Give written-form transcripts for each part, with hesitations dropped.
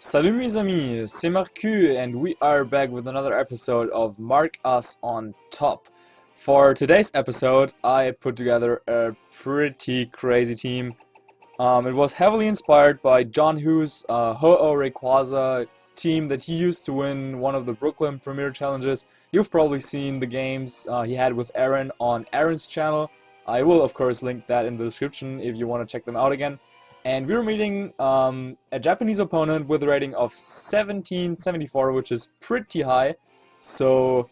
Salut mes amis, c'est Marcu and we are back with another episode of Mark Us on Top. For today's episode, I put together a pretty crazy team. It was heavily inspired by John Hu's Ho-Oh Rayquaza team that he used to win one of the Brooklyn Premier Challenges. You've probably seen the games he had with Aaron on Aaron's channel. I will of course link that in the description if you want to check them out again. And we were meeting a Japanese opponent with a rating of 1774, which is pretty high. So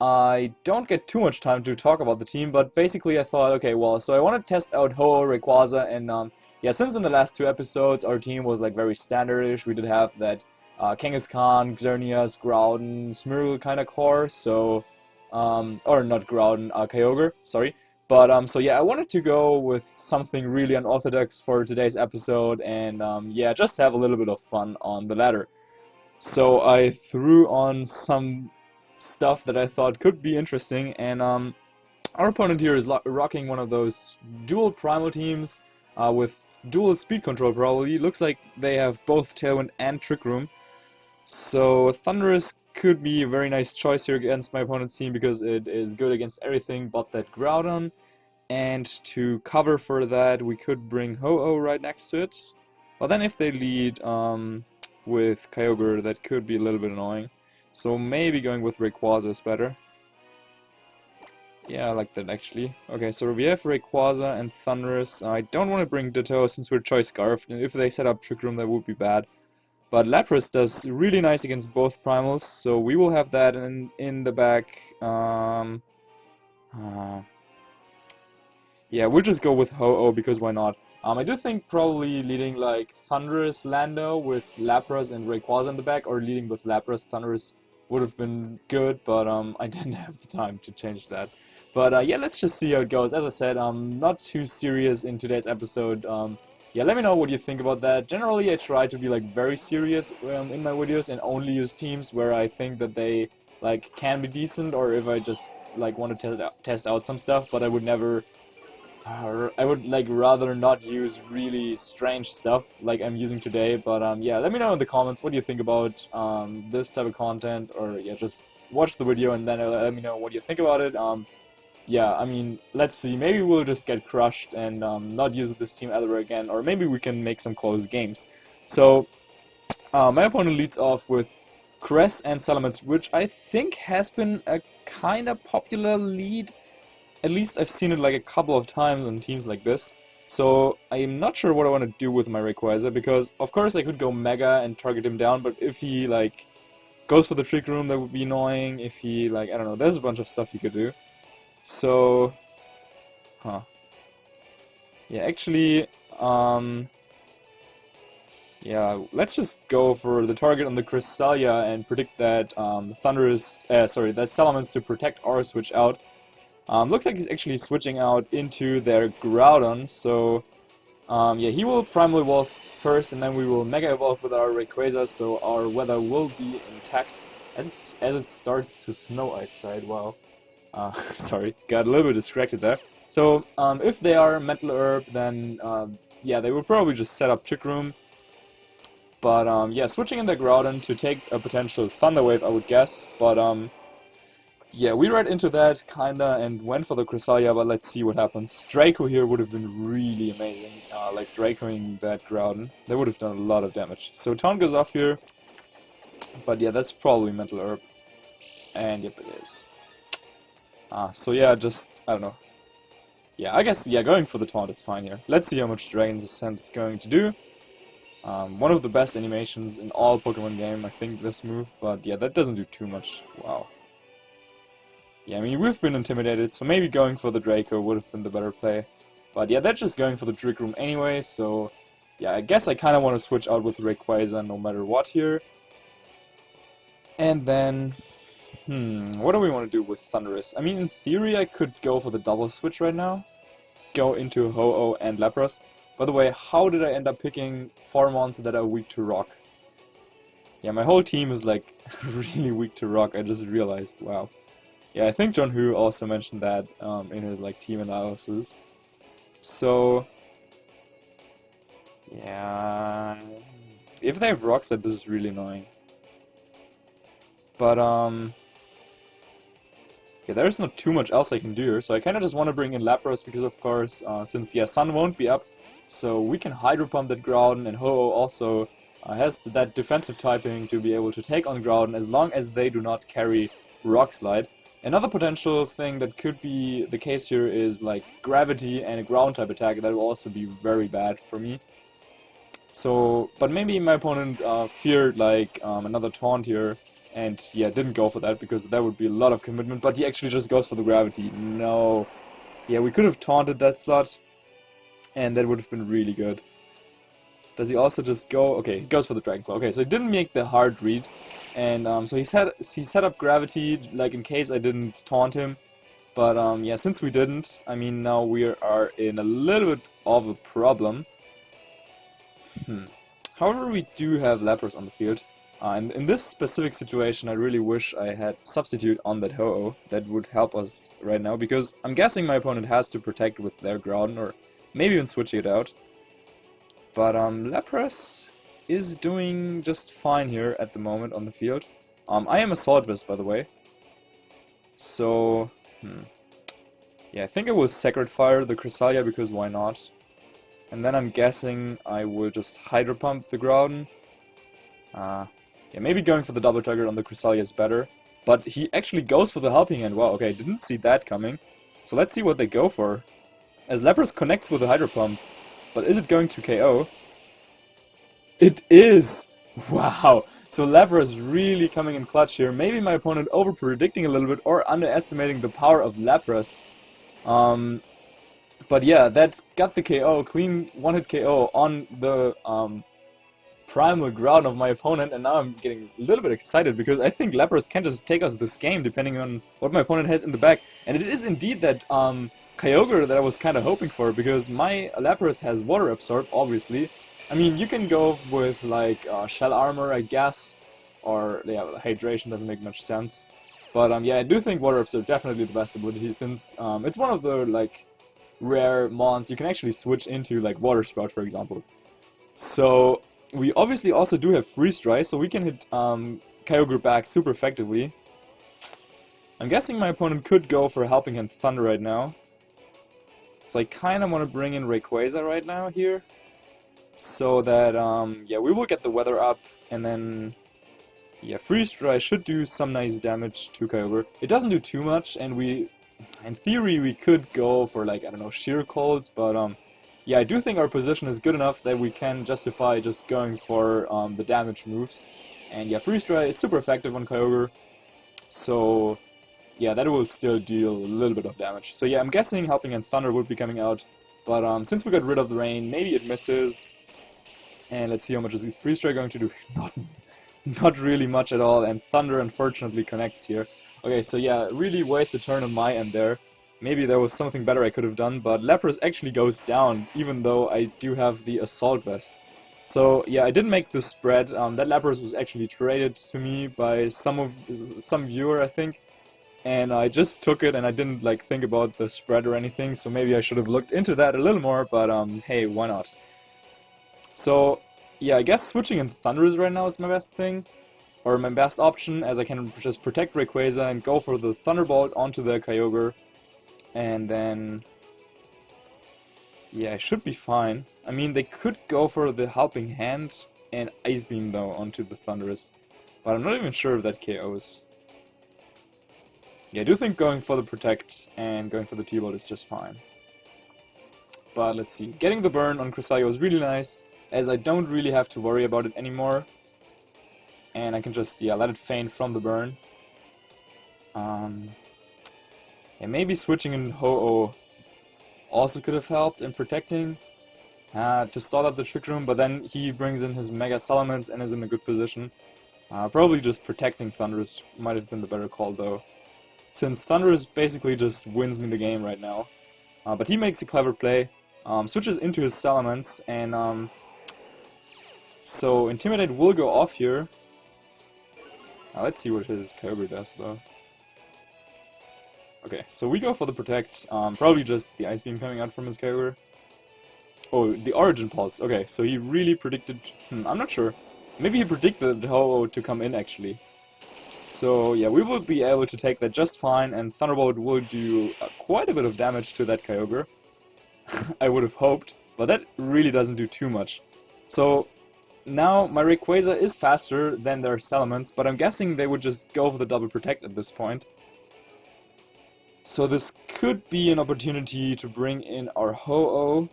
I don't get too much time to talk about the team, but basically I thought, okay, well, so I want to test out Ho-Oh Rayquaza, and yeah, since in the last two episodes our team was like very standardish, we did have that Kangaskhan, Xerneas, Groudon, Smeargle kind of core, so, or not Groudon, Kyogre, sorry. But so yeah, I wanted to go with something really unorthodox for today's episode, and yeah, just have a little bit of fun on the ladder. So I threw on some stuff that I thought could be interesting, and our opponent here is rocking one of those dual primal teams with dual speed control probably. Looks like they have both Tailwind and Trick Room. So Thunderous could be a very nice choice here against my opponent's team because it is good against everything but that Groudon. And to cover for that, we could bring Ho-Oh right next to it. But then if they lead with Kyogre, that could be a little bit annoying. So maybe going with Rayquaza is better. Yeah, I like that actually. Okay, so we have Rayquaza and Thunderous. I don't want to bring Ditto since we're Choice Scarf, and if they set up Trick Room that would be bad. But Lapras does really nice against both primals, so we will have that in the back. Yeah, we'll just go with Ho-Oh because why not? I do think probably leading like Thunderous Lando with Lapras and Rayquaza in the back, or leading with Lapras Thunderous would have been good, but I didn't have the time to change that. But yeah, let's just see how it goes. As I said, I'm not too serious in today's episode. Yeah, let me know what you think about that. Generally, I try to be like very serious in my videos and only use teams where I think that they like can be decent, or if I just like want to test out some stuff, but I would never. I would like rather not use really strange stuff like I'm using today, but yeah, let me know in the comments what do you think about this type of content, or yeah, just watch the video and then let me know what you think about it. Yeah, I mean, let's see, maybe we'll just get crushed and not use this team ever again, or maybe we can make some close games. So, my opponent leads off with Cress and Salamence, which I think has been a kind of popular lead. At least I've seen it like a couple of times on teams like this. So I'm not sure what I want to do with my Rayquaza, because of course I could go Mega and target him down, but if he like goes for the Trick Room, that would be annoying. If he like, I don't know, there's a bunch of stuff he could do. So, yeah, actually, yeah, let's just go for the target on the Cresselia and predict that that Salamence to protect our switch out. Looks like he's actually switching out into their Groudon, so yeah, he will Primal Evolve first, and then we will Mega Evolve with our Rayquaza, so our weather will be intact as it starts to snow outside. Wow. Sorry, got a little bit distracted there. So, if they are Mental Herb, then yeah, they will probably just set up Trick Room. But yeah, switching in their Groudon to take a potential Thunder Wave, I would guess, but yeah, we read into that, kinda, and went for the Cresselia, but let's see what happens. Draco here would have been really amazing, like Dracoing that Groudon. That would have done a lot of damage. So Taunt goes off here, but yeah, that's probably Mental Herb. And yep, it is. So yeah, just, I don't know. Yeah, I guess, yeah, going for the Taunt is fine here. Let's see how much Dragon's Ascent is going to do. One of the best animations in all Pokemon game, I think, this move, but yeah, that doesn't do too much. Wow. Yeah, I mean, we've been intimidated, so maybe going for the Draco would have been the better play. But yeah, they're just going for the Trick Room anyway, so yeah, I guess I kind of want to switch out with Rayquaza no matter what here. And then, what do we want to do with Thunderous? I mean, in theory, I could go for the double switch right now. Go into Ho-Oh and Lapras. By the way, how did I end up picking 4 monsters that are weak to Rock? Yeah, my whole team is like really weak to Rock, I just realized, wow. Yeah, I think John Hu also mentioned that in his like team analysis. So, yeah, if they have Rock Slide, this is really annoying. But, yeah, there's not too much else I can do here, so I kinda just wanna bring in Lapras because, of course, since, yeah, Sun won't be up, so we can Hydro Pump that Groudon, and Ho-Oh also has that defensive typing to be able to take on Groudon as long as they do not carry Rock Slide. Another potential thing that could be the case here is like Gravity and a Ground type attack. That will also be very bad for me. So, but maybe my opponent feared like another taunt here, and yeah, didn't go for that because that would be a lot of commitment. But he actually just goes for the Gravity. No, yeah, we could have taunted that slot, and that would have been really good. Does he also just go? Okay, he goes for the Dragon Claw. Okay, so he didn't make the hard read, and so he set up Gravity like in case I didn't taunt him. But yeah, since we didn't, I mean now we are in a little bit of a problem. However, we do have Lapras on the field. And in this specific situation, I really wish I had Substitute on that Ho-Oh. That would help us right now, because I'm guessing my opponent has to protect with their Groudon, or maybe even switching it out. But Lapras is doing just fine here at the moment on the field. I am Assault Vest, by the way. So, yeah, I think I will Sacred Fire the Cresselia, because why not? And then I'm guessing I will just Hydro Pump the Groudon. Yeah, maybe going for the double target on the Cresselia is better. But he actually goes for the Helping Hand. Wow, okay, didn't see that coming. So let's see what they go for. As Lapras connects with the Hydro Pump. But is it going to KO? It is! Wow! So Lapras really coming in clutch here. Maybe my opponent over-predicting a little bit or underestimating the power of Lapras. But yeah, that got the KO, clean one-hit KO on the primal Groudon of my opponent, and now I'm getting a little bit excited because I think Lapras can just take us this game depending on what my opponent has in the back. And it is indeed that Kyogre that I was kind of hoping for, because my Lapras has Water Absorb, obviously. I mean, you can go with like Shell Armor, I guess, or yeah, Hydration doesn't make much sense. But yeah, I do think Water Absorb definitely the best ability, since it's one of the like rare mons you can actually switch into, like Water Sprout, for example. So we obviously also do have Freeze Dry, so we can hit Kyogre back super effectively. I'm guessing my opponent could go for Helping Hand Thunder right now. So I kind of want to bring in Rayquaza right now here, so that, yeah, we will get the weather up, and then, yeah, Freeze Dry should do some nice damage to Kyogre. It doesn't do too much, and in theory, we could go for, like, I don't know, Sheer Colds, but, yeah, I do think our position is good enough that we can justify just going for, the damage moves. And, yeah, Freeze Dry, it's super effective on Kyogre, so yeah, that will still deal a little bit of damage. So yeah, I'm guessing Helping Hand Thunder would be coming out, but since we got rid of the rain, maybe it misses. And let's see how much is Freeze Dry going to do. Not really much at all, and Thunder unfortunately connects here. Okay, so yeah, really wasted turn on my end there. Maybe there was something better I could have done, but Lapras actually goes down, even though I do have the Assault Vest. So yeah, I didn't make the spread. That Lapras was actually traded to me by some viewer, I think. And I just took it, and I didn't like think about the spread or anything, so maybe I should have looked into that a little more, but hey, why not? So yeah, I guess switching in Thundurus right now is my best thing, or my best option, as I can just protect Rayquaza and go for the Thunderbolt onto the Kyogre, and then yeah, I should be fine. I mean, they could go for the Helping Hand and Ice Beam though onto the Thundurus, but I'm not even sure if that KOs. Yeah, I do think going for the Protect and going for the T-Bolt is just fine. But let's see. Getting the burn on Cresselia was really nice, as I don't really have to worry about it anymore. And I can just, yeah, let it feign from the burn. Yeah, maybe switching in Ho-Oh also could have helped in protecting to stall out the Trick Room, but then he brings in his Mega Salamence and is in a good position. Probably just protecting Thundurus might have been the better call though, since Thundurus basically just wins me the game right now. But he makes a clever play, switches into his Salamence, and so Intimidate will go off here. Let's see what his Kyogre does though. Okay, so we go for the Protect, probably just the Ice Beam coming out from his Kyogre. Oh, the Origin Pulse. Okay, so he really predicted... I'm not sure. Maybe he predicted Ho-Oh to come in actually. So yeah, we will be able to take that just fine, and Thunderbolt will do quite a bit of damage to that Kyogre. I would have hoped, but that really doesn't do too much. So now my Rayquaza is faster than their Salamence, but I'm guessing they would just go for the double protect at this point. So this could be an opportunity to bring in our Ho-Oh.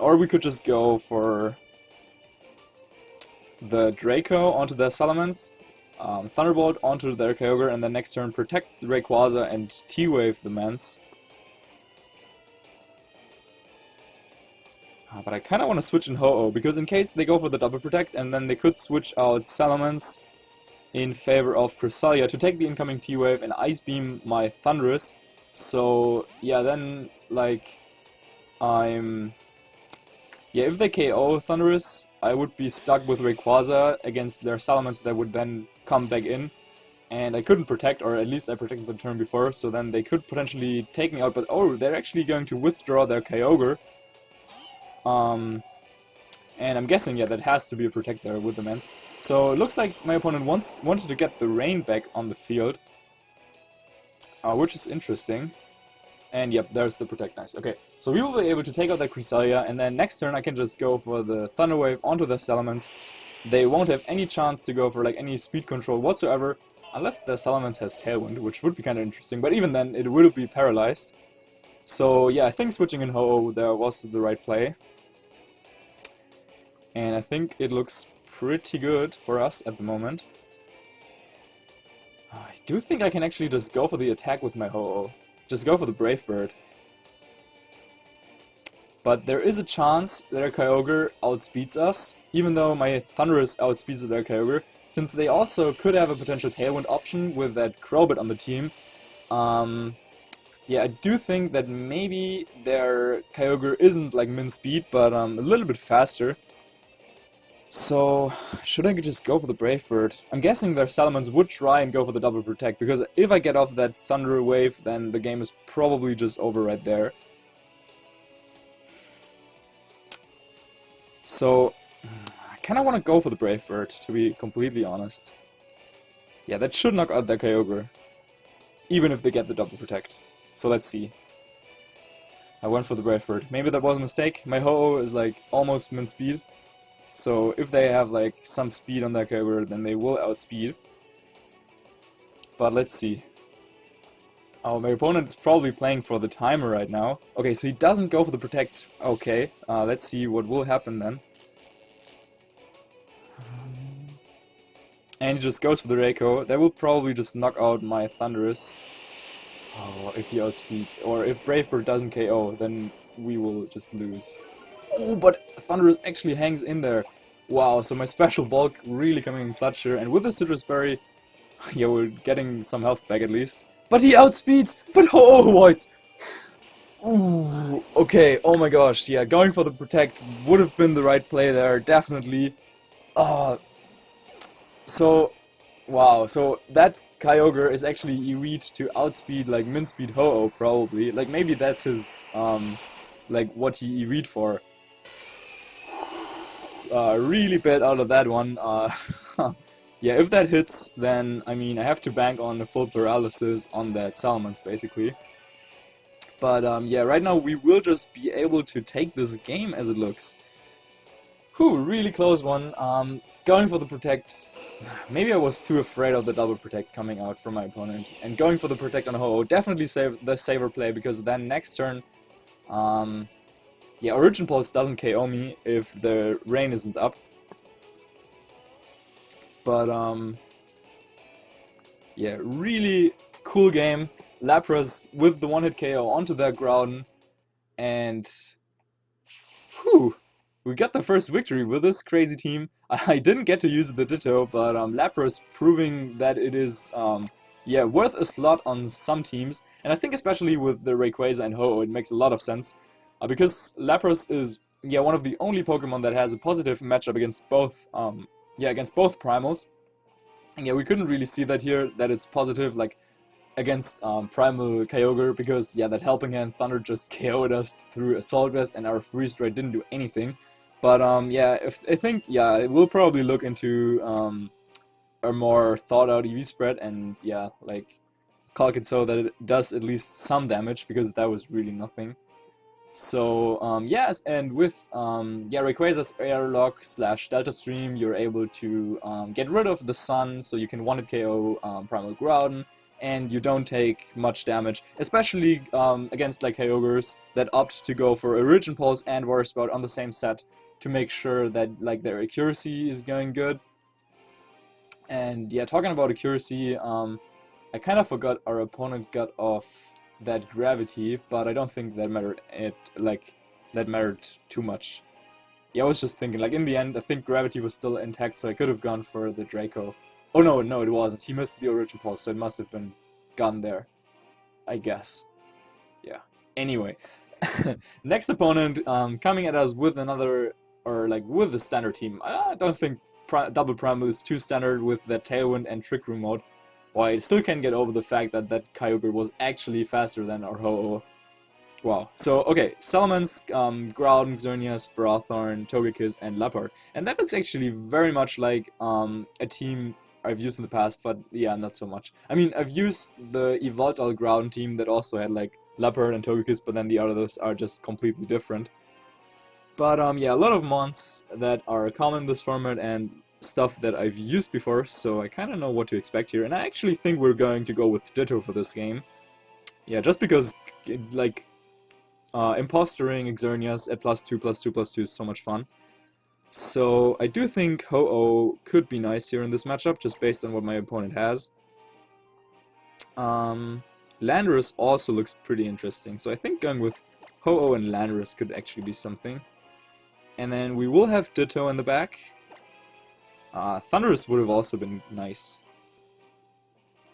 Or we could just go for the Draco onto their Salamence, Thunderbolt onto their Kyogre, and then next turn protect Rayquaza and T-Wave the Mance. But I kind of want to switch in Ho-Oh, because in case they go for the double protect, and then they could switch out Salamence in favor of Cresselia to take the incoming T-Wave and Ice Beam my Thundurus. So yeah, then like yeah, if they KO Thundurus, I would be stuck with Rayquaza against their Salamence that would then come back in. And I couldn't protect, or at least I protected the turn before, so then they could potentially take me out. But oh, they're actually going to withdraw their Kyogre. And I'm guessing, yeah, that has to be a protect there with the Mance. So it looks like my opponent wanted to get the rain back on the field, which is interesting. And yep, there's the protect, nice. Okay, so we will be able to take out that Cresselia, and then next turn I can just go for the Thunder Wave onto the Salamence. They won't have any chance to go for like any speed control whatsoever, unless the Salamence has Tailwind, which would be kind of interesting, but even then it will be paralyzed. So yeah, I think switching in Ho-Oh there was the right play. And I think it looks pretty good for us at the moment. I do think I can actually just go for the attack with my Ho-Oh. Just go for the Brave Bird. But there is a chance that our Kyogre outspeeds us, even though my Thundurus outspeeds their Kyogre, since they also could have a potential Tailwind option with that Crobat on the team. Yeah, I do think that maybe their Kyogre isn't like min speed, but a little bit faster. So, should I just go for the Brave Bird? I'm guessing their Salamence would try and go for the double protect, because if I get off that Thunder Wave, then the game is probably just over right there. So, I kinda wanna go for the Brave Bird, to be completely honest. Yeah, that should knock out their Kyogre, even if they get the double protect. So let's see. I went for the Brave Bird. Maybe that was a mistake. My Ho-Oh is like almost min speed. So if they have like some speed on their Kyogre, then they will outspeed. But let's see. Oh, my opponent is probably playing for the timer right now. Okay, so he doesn't go for the protect. Okay, let's see what will happen then. And he just goes for the Rayquaza. That will probably just knock out my Thundurus. Oh, if he outspeeds. Or if Brave Bird doesn't KO, then we will just lose. Oh, but Thundurus actually hangs in there. Wow, so my special bulk really coming in clutch here. And with the Citrus Berry, yeah, we're getting some health back at least. But he outspeeds! But oh, avoids! Ooh, okay, oh my gosh, yeah, going for the protect would have been the right play there, definitely. So, wow, so that Kyogre is actually elite to outspeed like min speed Ho-Oh probably. Like maybe that's his like what he elite for. Really bad out of that one. Yeah, if that hits, then I mean I have to bank on a full paralysis on that Salamence basically. But yeah, right now we will just be able to take this game as it looks. Whew, really close one. Going for the protect. Maybe I was too afraid of the double protect coming out from my opponent. And going for the protect on Ho-Oh definitely save the saver play, because then next turn, yeah, Origin Pulse doesn't KO me if the rain isn't up. But yeah, really cool game. Lapras with the one-hit KO onto their Groudon, and whew, we got the first victory with this crazy team. I didn't get to use the Ditto, but Lapras proving that it is yeah, worth a slot on some teams, and I think especially with the Rayquaza and Ho-Oh it makes a lot of sense, because Lapras is yeah one of the only Pokemon that has a positive matchup against both yeah, against both primals. And yeah, we couldn't really see that here, that it's positive like against Primal Kyogre, because yeah, that Helping Hand Thunder just KO'd us through Assault Vest and our Freeze Ray didn't do anything. But yeah, I think yeah, we'll probably look into a more thought out EV spread, and yeah, like calc it so that it does at least some damage, because that was really nothing. So yes, and with yeah, Rayquaza's airlock / delta stream, you're able to get rid of the sun, so you can one-hit KO Primal Groudon, and you don't take much damage, especially against like Kyogres that opt to go for Origin Pulse and Water Spout on the same set to make sure that like their accuracy is going good. And yeah, talking about accuracy, I kind of forgot our opponent got off that gravity, but I don't think that mattered that mattered too much. Yeah, I was just thinking, like, in the end, I think gravity was still intact, so I could have gone for the Draco. Oh no, no, it wasn't. He missed the Origin Pulse, so it must have been gone there, I guess. Yeah. Anyway, next opponent coming at us with another, or like with the standard team. I don't think double primal is too standard with that Tailwind and Trick Room mode. Well, I still can't get over the fact that that Kyogre was actually faster than our Ho-Oh. Wow. So, okay, Salamence, Groudon, Xerneas, Ferrothorn, Togekiss, and Lapras. And that looks actually very much like a team I've used in the past, but yeah, not so much. I mean, I've used the Evoltal Groudon team that also had like Lapras and Togekiss, but then the others are just completely different. But yeah, a lot of mons that are common in this format and stuff that I've used before, so I kind of know what to expect here. And I actually think we're going to go with Ditto for this game. Yeah, just because, like, impostering Xerneas at +2/+2/+2 is so much fun. So I do think Ho-Oh could be nice here in this matchup, just based on what my opponent has. Landorus also looks pretty interesting, so I think going with Ho-Oh and Landorus could actually be something. And then we will have Ditto in the back. Thundurus would have also been nice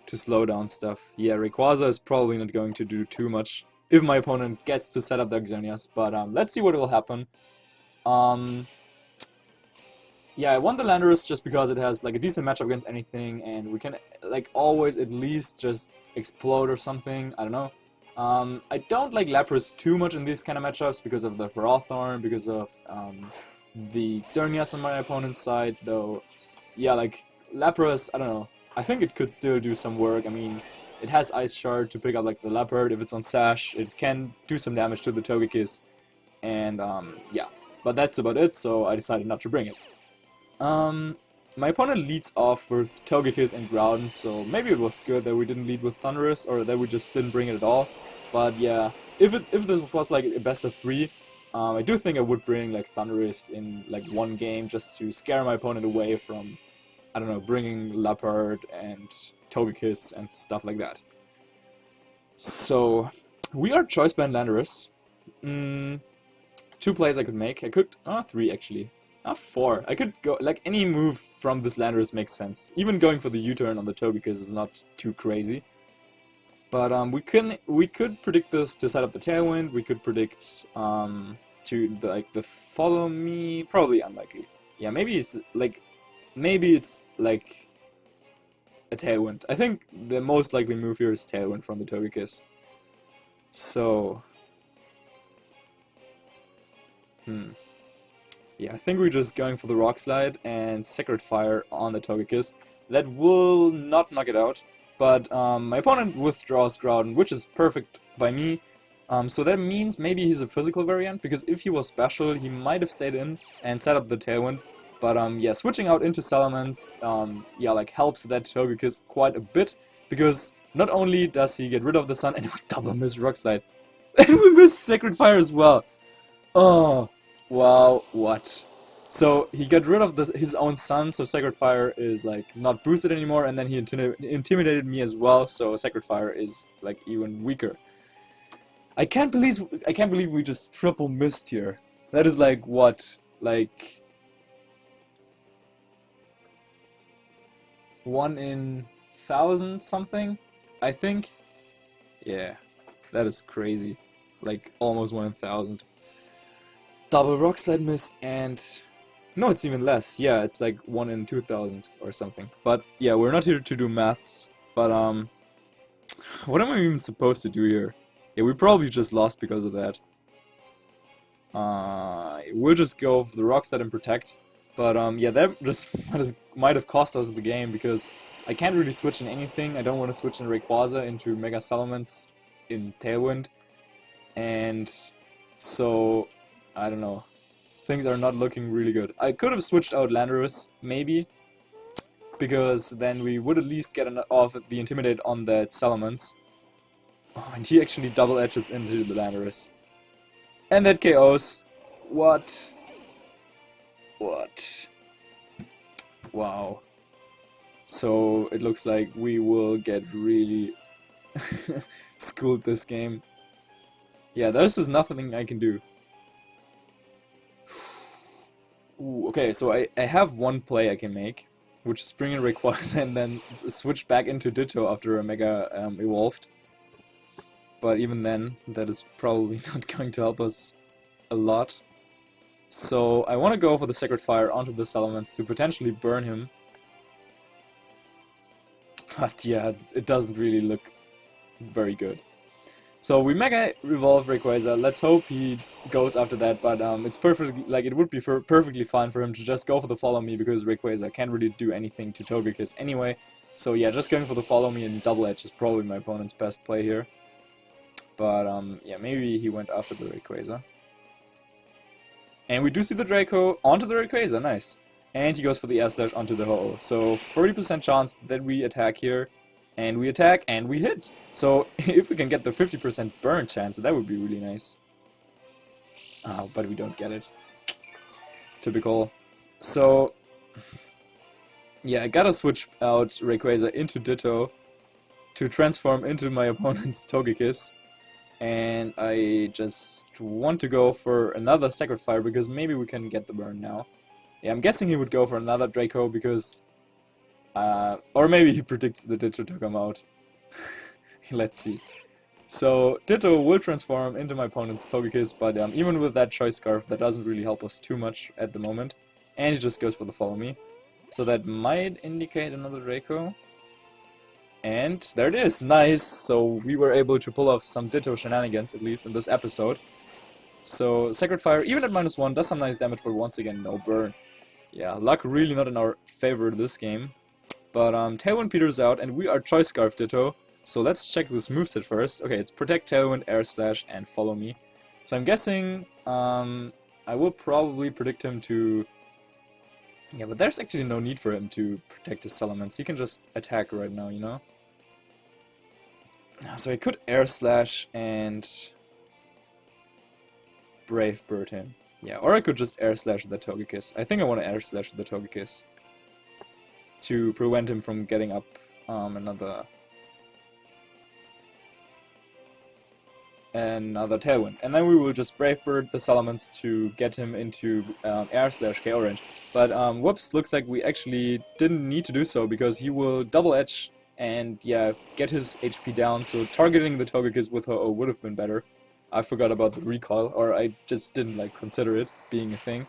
to slow down stuff. Yeah, Rayquaza is probably not going to do too much if my opponent gets to set up the Xerneas, but let's see what will happen. Yeah, I want the Landorus just because it has like a decent matchup against anything, and we can like always at least just explode or something. I don't know. I don't like Lapras too much in these kind of matchups because of the Ferrothorn, because of the Xerneas on my opponent's side, though. Yeah, like Lapras, I don't know. I think it could still do some work. I mean, it has Ice Shard to pick up like the Lapras. If it's on Sash, it can do some damage to the Togekiss. And yeah, but that's about it, so I decided not to bring it. My opponent leads off with Togekiss and Groudon, so maybe it was good that we didn't lead with Thundurus, or that we just didn't bring it at all. But yeah, if this was like a best of 3, I do think I would bring like Thundurus in like one game just to scare my opponent away from, I don't know, bringing Lapras and Togekiss and stuff like that. So we are choice band Landorus. 2 plays I could make. I could 3 actually. 4. I could go, like, any move from this Landorus makes sense. Even going for the U-turn on the Togekiss is not too crazy. But we could predict this to set up the Tailwind. We could predict the Follow Me. Probably unlikely. Yeah, maybe it's like a Tailwind. I think the most likely move here is Tailwind from the Togekiss. So yeah, I think we're just going for the Rock Slide and Sacred Fire on the Togekiss. That will not knock it out, but my opponent withdraws Groudon, which is perfect by me. So that means maybe he's a physical variant, because if he was special, he might have stayed in and set up the Tailwind. But yeah, switching out into Salamence, yeah, like helps that Togekiss quite a bit, because not only does he get rid of the Sun, and we double miss Rock Slide, and we miss Sacred Fire as well. Oh. Wow, what? So he got rid of his own Sun, so Sacred Fire is like not boosted anymore, and then he intimidated me as well, so Sacred Fire is like even weaker. I can't believe we just triple missed here. That is like what? Like 1 in 1,000 something, I think? Yeah, that is crazy. Like almost 1 in 1,000. Double Rock Slide miss, and no, it's even less. Yeah, it's like 1 in 2,000 or something. But yeah, we're not here to do maths. But what am I even supposed to do here? Yeah, we probably just lost because of that. We'll just go for the Rock Slide and Protect. But yeah, that just might have cost us the game, because I can't really switch in anything. I don't want to switch in Rayquaza into Mega Salamence in Tailwind. And so, I don't know. Things are not looking really good. I could have switched out Landorus, maybe, because then we would at least get off the Intimidate on that Salamence. Oh, and he actually double edges into the Landorus. And that KOs. What? What? Wow. So it looks like we will get really schooled this game. Yeah, there's just nothing I can do. Ooh, okay, so I have one play I can make, which is bring in Rayquaza and then switch back into Ditto after a Mega evolved. But even then, that is probably not going to help us a lot. So I want to go for the Sacred Fire onto the Salamence to potentially burn him. But yeah, it doesn't really look very good. So we Mega Evolve Rayquaza. Let's hope he goes after that, but it's perfectly, like, it would be perfectly fine for him to just go for the Follow Me, because Rayquaza can't really do anything to Togekiss anyway. So yeah, just going for the Follow Me and Double Edge is probably my opponent's best play here. But yeah, maybe he went after the Rayquaza. And we do see the Draco onto the Rayquaza, nice. And he goes for the Air Slash onto the Ho-Oh. So 40% chance that we attack here. And we attack, and we hit. So if we can get the 50% burn chance, that would be really nice. But we don't get it. Typical. So yeah, I gotta switch out Rayquaza into Ditto to transform into my opponent's Togekiss. And I just want to go for another Sacred Fire, because maybe we can get the burn now. Yeah, I'm guessing he would go for another Draco, because... or maybe he predicts the Ditto to come out. Let's see. So, Ditto will transform into my opponent's Togekiss, but even with that Choice Scarf, that doesn't really help us too much at the moment. And he just goes for the Follow Me. So that might indicate another Draco. And there it is, nice! So we were able to pull off some Ditto shenanigans, at least in this episode. So, Sacred Fire, even at -1, does some nice damage, but once again, no burn. Yeah, luck really not in our favor this game. But Tailwind peters out, and we are Choice Scarf Ditto. So let's check this moveset first. Okay, it's Protect, Tailwind, Air Slash, and Follow Me. So I'm guessing I will probably predict him to... Yeah, but there's actually no need for him to protect his Salamence. He can just attack right now, you know? So I could Air Slash and Brave Bird him. Yeah, or I could just Air Slash the Togekiss. I think I want to Air Slash the Togekiss to prevent him from getting up another Tailwind. And then we will just Brave Bird the Salamence to get him into Air Slash KO range. But whoops, looks like we actually didn't need to do so, because he will Double Edge and yeah, get his HP down, so targeting the Togekiss with Ho-Oh would have been better. I forgot about the recoil, or I just didn't like consider it being a thing.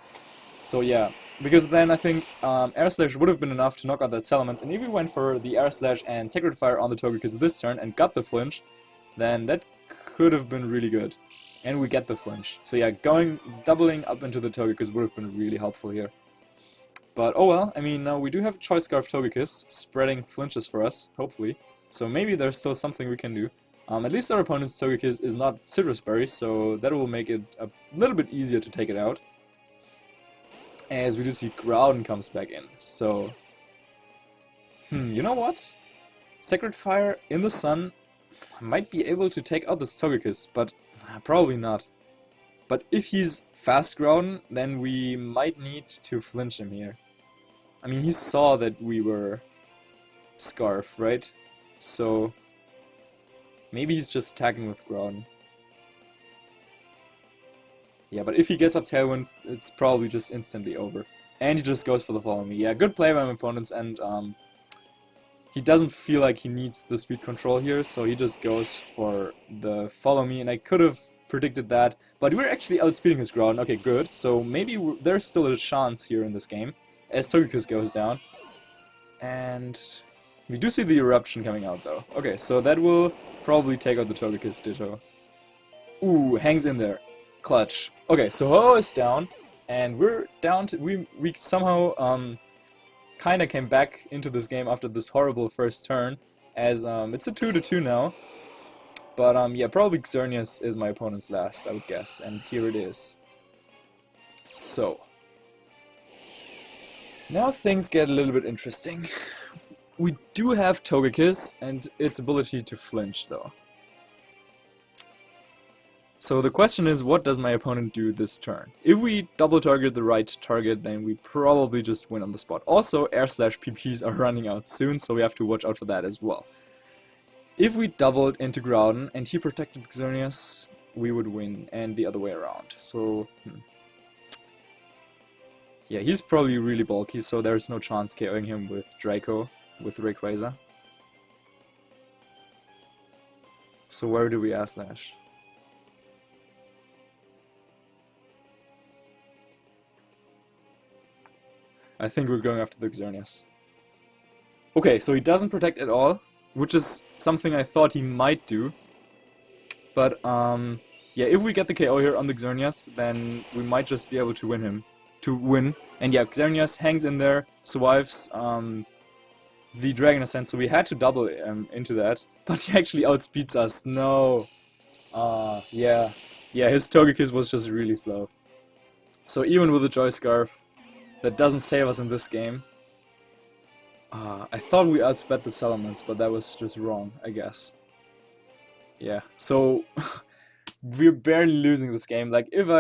So yeah, because then I think Air Slash would have been enough to knock out that Salamence, and if we went for the Air Slash and Sacred Fire on the Togekiss this turn and got the flinch, then that could have been really good. And we get the flinch. So yeah, doubling up into the Togekiss would have been really helpful here. But oh well, I mean, now we do have Choice Scarf Togekiss spreading flinches for us, hopefully. So maybe there's still something we can do. At least our opponent's Togekiss is not Citrus Berry, so that will make it a little bit easier to take it out. As we do see Groudon comes back in, so... you know what? Sacred Fire in the Sun might be able to take out this Togekiss, but probably not. But if he's fast Groudon, then we might need to flinch him here. I mean, he saw that we were Scarf, right? So maybe he's just attacking with Groudon. Yeah, but if he gets up Tailwind, it's probably just instantly over. And he just goes for the Follow Me. Yeah, good play by my opponents, and he doesn't feel like he needs the speed control here, so he just goes for the Follow Me, and I could have predicted that, but we're actually outspeeding his Groudon. Okay, good. So maybe there's still a chance here in this game, as Togekiss goes down. And we do see the Eruption coming out, though. Okay, so that will probably take out the Togekiss Ditto. Ooh, hangs in there. Clutch. Okay, so Ho is down, and we're down to we somehow kinda came back into this game after this horrible first turn, as it's a 2-2 now. But yeah, probably Xerneas is my opponent's last, I would guess, and here it is. So now things get a little bit interesting. We do have Togekiss and its ability to flinch though. So the question is, what does my opponent do this turn? If we double target the right target, then we probably just win on the spot. Also, air/PPs are running out soon, so we have to watch out for that as well. If we doubled into Groudon and he protected Xerneas, we would win, and the other way around. So, yeah, he's probably really bulky, so there's no chance KOing him with Draco, with Rayquaza. So where do we Air/? I think we're going after the Xerneas. Okay, so he doesn't protect at all, which is something I thought he might do. But, yeah, if we get the KO here on the Xerneas, then we might just be able to win. And yeah, Xerneas hangs in there, survives the Dragon Ascent, so we had to double into that. But he actually outspeeds us. No. Yeah. Yeah, his Togekiss was just really slow. So even with the Joy Scarf, that doesn't save us in this game. I thought we outsped the Salamence, but that was just wrong, I guess. Yeah, so we're barely losing this game. Like, if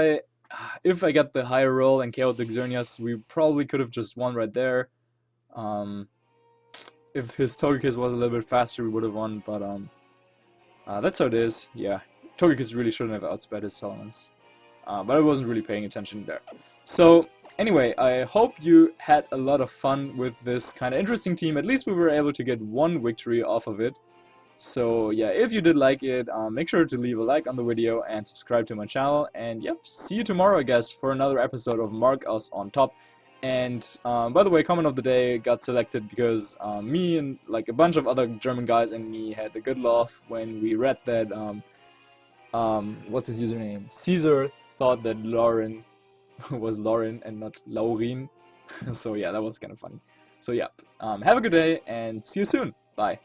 I got the higher roll and KO'd the Xerneas, we probably could have just won right there. If his Togekiss was a little bit faster, we would have won, but that's how it is. Yeah, Togekiss really shouldn't have outsped his Salamence. But I wasn't really paying attention there. So, anyway, I hope you had a lot of fun with this kind of interesting team. At least we were able to get one victory off of it. So yeah, if you did like it, make sure to leave a like on the video and subscribe to my channel. And yep, see you tomorrow, I guess, for another episode of Mark Us on Top. And by the way, comment of the day got selected because me and like a bunch of other German guys and me had a good laugh when we read that, what's his username? Caesar thought that Lauren was Lauren and not Laurin. So yeah, that was kind of funny. So yeah, have a good day and see you soon. Bye.